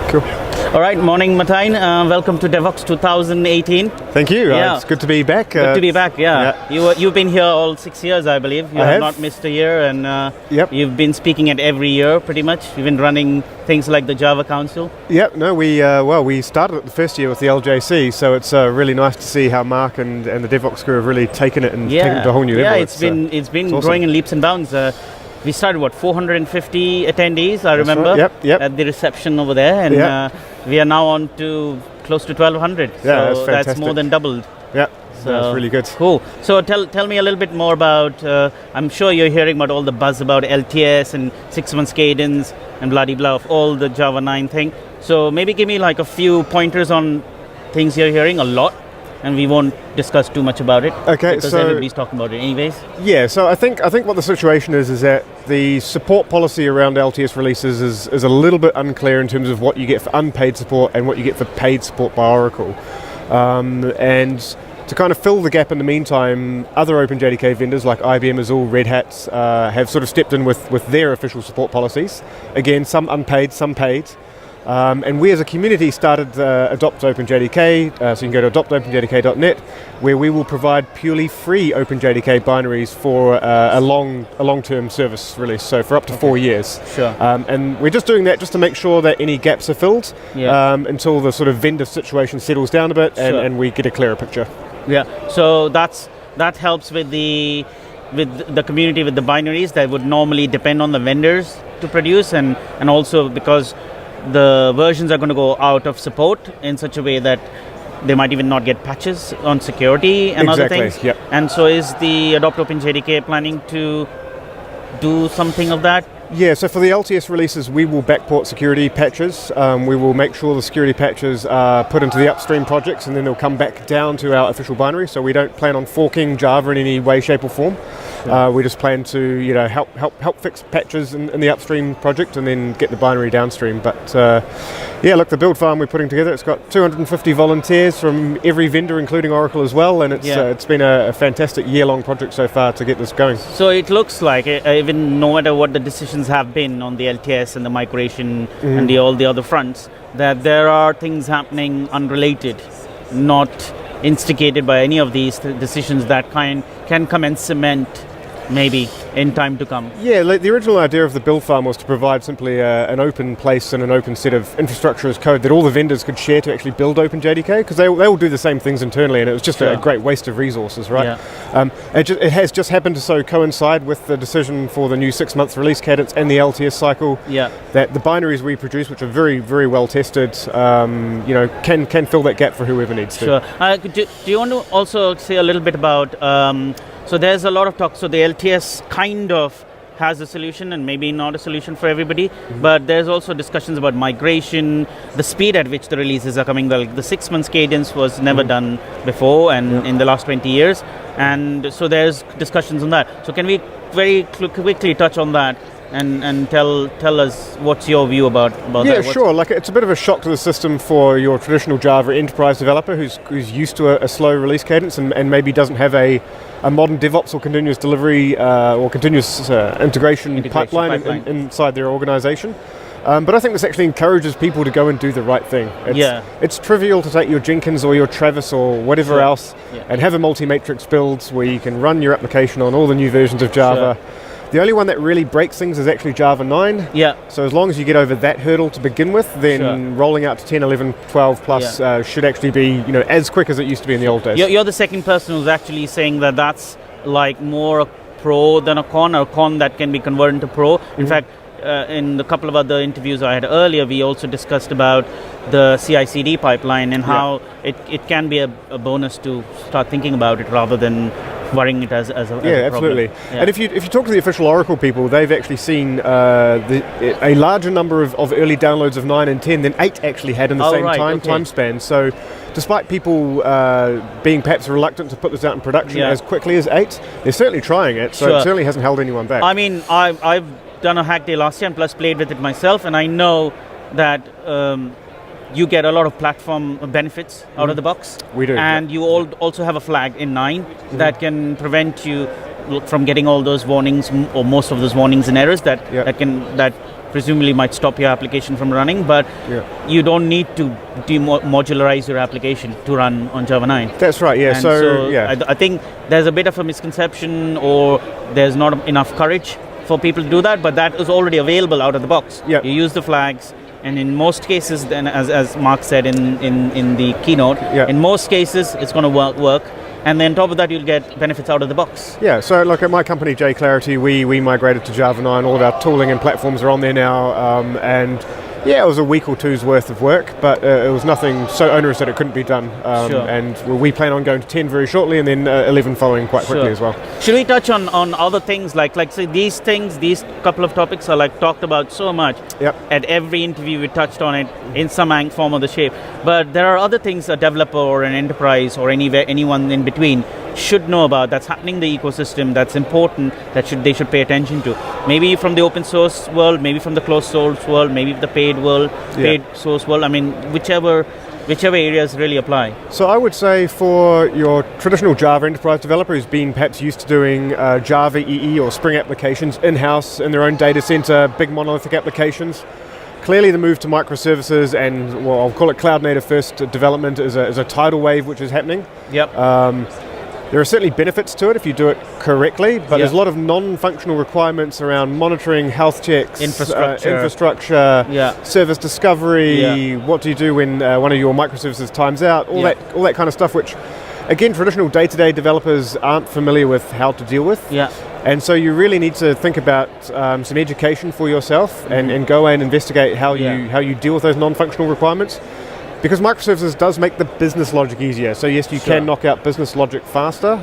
Cool. All right, morning, Martijn. Welcome to Devoxx 2018. Thank you. It's good to be back. Good to be back. Yeah. You've been here all 6 years, I believe. You have not missed a year, and you've been speaking at every year, pretty much. You've been running things like the Java Council. Yep. No, we started it the first year with the LJC, so it's really nice to see how Mark and the Devoxx crew have really taken it and taken it to a whole new level. Yeah, it's been growing in leaps and bounds. We started 450 attendees, I remember, at the reception over there, and we are now on to close to 1,200. Yeah, so that's more than doubled. Yeah, so that's really good. Cool. So tell me a little bit more about. I'm sure you're hearing about all the buzz about LTS and 6 months cadence and bloody blah of all the Java 9 thing. So maybe give me like a few pointers on things you're hearing a lot. And we won't discuss too much about it. Okay, because so everybody's talking about it anyways. Yeah, so I think what the situation is that the support policy around LTS releases is a little bit unclear in terms of what you get for unpaid support and what you get for paid support by Oracle. And to kind of fill the gap in the meantime, other OpenJDK vendors like IBM, Azure, Red Hat have sort of stepped in with their official support policies. Again, some unpaid, some paid. And we as a community started Adopt OpenJDK, so you can go to adoptopenjdk.net, where we will provide purely free OpenJDK binaries for a long-term service release, so for up to 4 years. Sure. And we're just doing that just to make sure that any gaps are filled until the sort of vendor situation settles down a bit and we get a clearer picture. Yeah, so that helps with the community, with the binaries that would normally depend on the vendors to produce, and also because the versions are going to go out of support in such a way that they might even not get patches on security and other things. Yep. And so is the Adopt OpenJDK planning to do something of that? Yeah, so for the LTS releases, we will backport security patches. We will make sure the security patches are put into the upstream projects, and then they'll come back down to our official binary. So we don't plan on forking Java in any way, shape, or form. We just plan to, help fix patches in the upstream project, and then get the binary downstream. But look, the build farm we're putting together, it's got 250 volunteers from every vendor, including Oracle as well, and it's been a fantastic year-long project so far to get this going. So it looks like, even no matter what the decisions have been on the LTS and the migration and all the other fronts, that there are things happening unrelated, not instigated by any of these decisions that can come and cement maybe in time to come. Yeah, the original idea of the build farm was to provide simply an open place and an open set of infrastructure as code that all the vendors could share to actually build OpenJDK, because they all do the same things internally, and it was just a great waste of resources, right? Yeah. It has just happened to so coincide with the decision for the new 6-month release cadence and the LTS cycle that the binaries we produce, which are very, very well tested, can fill that gap for whoever needs to. Sure. Do you want to also say a little bit about so there's a lot of talk. So the LTS kind of has a solution and maybe not a solution for everybody, but there's also discussions about migration, the speed at which the releases are coming. The 6 months cadence was never done before and in the last 20 years. And so there's discussions on that. So can we very quickly touch on that and tell us what's your view about that? Yeah, sure. Like, it's a bit of a shock to the system for your traditional Java enterprise developer who's used to a slow release cadence and maybe doesn't have a modern DevOps or continuous delivery or continuous integration pipeline inside their organization. But I think this actually encourages people to go and do the right thing. It's trivial to take your Jenkins or your Travis or whatever else and have a multi-matrix build where you can run your application on all the new versions of Java. The only one that really breaks things is actually Java 9. Yeah. So as long as you get over that hurdle to begin with, then rolling out to 10, 11, 12 plus should actually be as quick as it used to be in the old days. You're the second person who's actually saying that that's like more a pro than a con that can be converted to pro. In fact, in a couple of other interviews I had earlier, we also discussed about the CI/CD pipeline and how it can be a bonus to start thinking about it rather than worrying it as a absolutely. Yeah. And if you talk to the official Oracle people, they've actually seen a larger number of early downloads of 9 and 10 than 8 actually had in the same time span. So despite people being perhaps reluctant to put this out in production as quickly as 8, they're certainly trying it, so it certainly hasn't held anyone back. I mean, I've done a hack day last year and plus played with it myself, and I know that you get a lot of platform benefits out of the box. We do. And you also have a flag in 9 that can prevent you from getting all those warnings or most of those warnings and errors that presumably might stop your application from running, but you don't need to modularize your application to run on Java 9. That's right, yeah. And so yeah. I think there's a bit of a misconception, or there's not enough courage for people to do that, but that is already available out of the box. Yep. You use the flags, and in most cases, then as Mark said in the keynote, in most cases it's going to work. And then on top of that, you'll get benefits out of the box. Yeah, so look, at my company, JClarity, we migrated to Java 9. All of our tooling and platforms are on there now. And yeah, it was a week or two's worth of work, but it was nothing so onerous that it couldn't be done. And we plan on going to 10 very shortly, and then 11 following quite quickly as well. Should we touch on other things, like say these things, these couple of topics are like talked about so much. At every interview we touched on it in some form or the shape. But there are other things a developer or an enterprise or anyone in between should know about, that's happening in the ecosystem, that's important, that they should pay attention to. Maybe from the open source world, maybe from the closed source world, maybe the paid world, paid source world. I mean, whichever areas really apply. So I would say for your traditional Java enterprise developer who's been perhaps used to doing Java EE or Spring applications in-house in their own data center, big monolithic applications, clearly the move to microservices and, well, I'll call it cloud native first development is a tidal wave which is happening. There are certainly benefits to it if you do it correctly, but there's a lot of non-functional requirements around monitoring, health checks, infrastructure, service discovery, what do you do when one of your microservices times out, all that kind of stuff, which, again, traditional day-to-day developers aren't familiar with how to deal with. And so you really need to think about some education for yourself and go and investigate how you deal with those non-functional requirements. Because microservices does make the business logic easier. So yes, you can knock out business logic faster,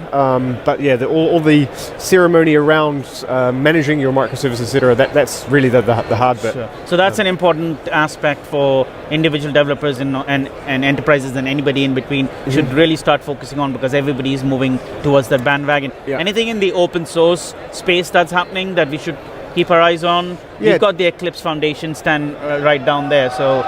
but yeah, all the ceremony around managing your microservices, etc., that's really the hard bit. So that's an important aspect for individual developers and enterprises and anybody in between should really start focusing on, because everybody is moving towards that bandwagon. Anything in the open source space that's happening that we should keep our eyes on? You've got the Eclipse Foundation stand right down there, so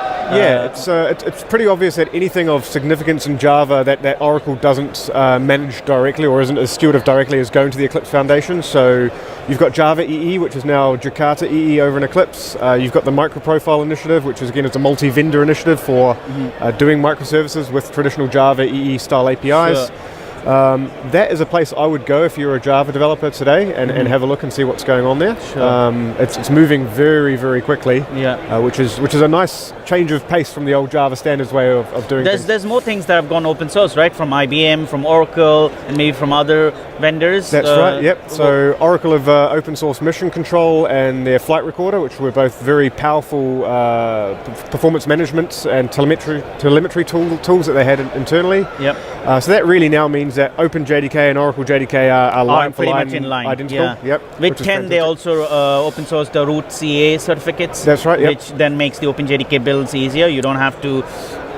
it's pretty obvious that anything of significance in Java that Oracle doesn't manage directly or isn't as steward of directly is going to the Eclipse Foundation. So you've got Java EE, which is now Jakarta EE over in Eclipse. You've got the Microprofile Initiative, which is again it's a multi-vendor initiative for doing microservices with traditional Java EE style APIs. That is a place I would go if you're a Java developer today and have a look and see what's going on there. It's moving very, very quickly, which is a nice change of pace from the old Java standards way of doing things. There's more things that have gone open source, right? From IBM, from Oracle, and maybe from other vendors. That's right, yep. So Oracle have open source Mission Control and their Flight Recorder, which were both very powerful performance management and telemetry tools that they had internally. So that really now means that OpenJDK and Oracle JDK are line for line identical. With 10, they also open sourced the root CA certificates. That's right, which then makes the OpenJDK builds easier. You don't have to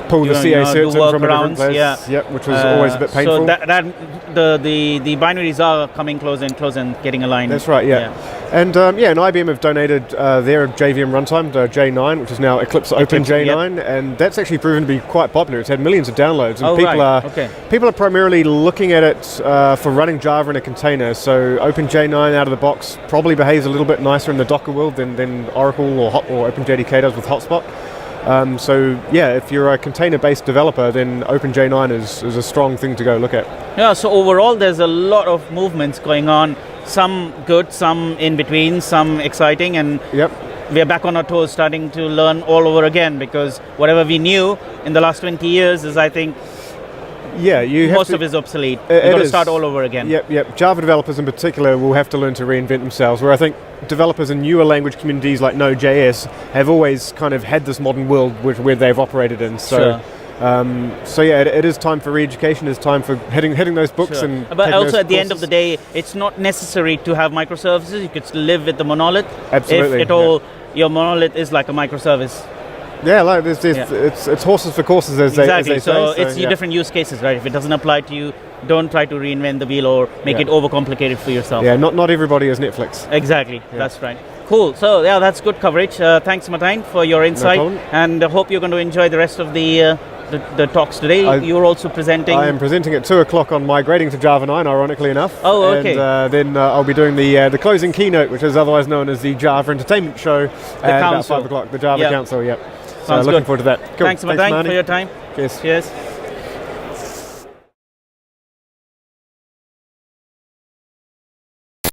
pull the CA certs in from a different place, which was always a bit painful. So the binaries are coming closer and getting aligned. That's right, And IBM have donated their JVM runtime, the J9, which is now Eclipse Open J9, and that's actually proven to be quite popular. It's had millions of downloads, and people are primarily looking at it for running Java in a container. So Open J9 out of the box probably behaves a little bit nicer in the Docker world than Oracle or OpenJDK does with Hotspot. If you're a container-based developer, then OpenJ9 is a strong thing to go look at. So overall, there's a lot of movements going on. Some good, some in between, some exciting, and we are back on our toes, starting to learn all over again, because whatever we knew in the last 20 years is, I think, most of it is obsolete. We've got to start all over again. Java developers in particular will have to learn to reinvent themselves, where I think developers in newer language communities like Node.js have always kind of had this modern world where they've operated in. It is time for re-education. It's time for hitting those books and. But also at the end of the day, it's not necessary to have microservices. You could still live with the monolith. Absolutely. If your monolith is like a microservice. It's horses for courses, as they say. So it's different use cases, right? If it doesn't apply to you, don't try to reinvent the wheel or make it overcomplicated for yourself. Not everybody is Netflix. Exactly, that's right. Cool. So that's good coverage. Thanks, Martijn, for your insight, and I hope you're going to enjoy the rest of the the talks today. You're also presenting. I am presenting at 2 o'clock on migrating to Java 9, ironically enough. Oh, okay. And then I'll be doing the closing keynote, which is otherwise known as the Java Entertainment Show, at about 5 o'clock. The Java Council. Yep. So Sounds looking good. forward to that. Cool. Thanks, Martijn, for your time. Cheers. Cheers.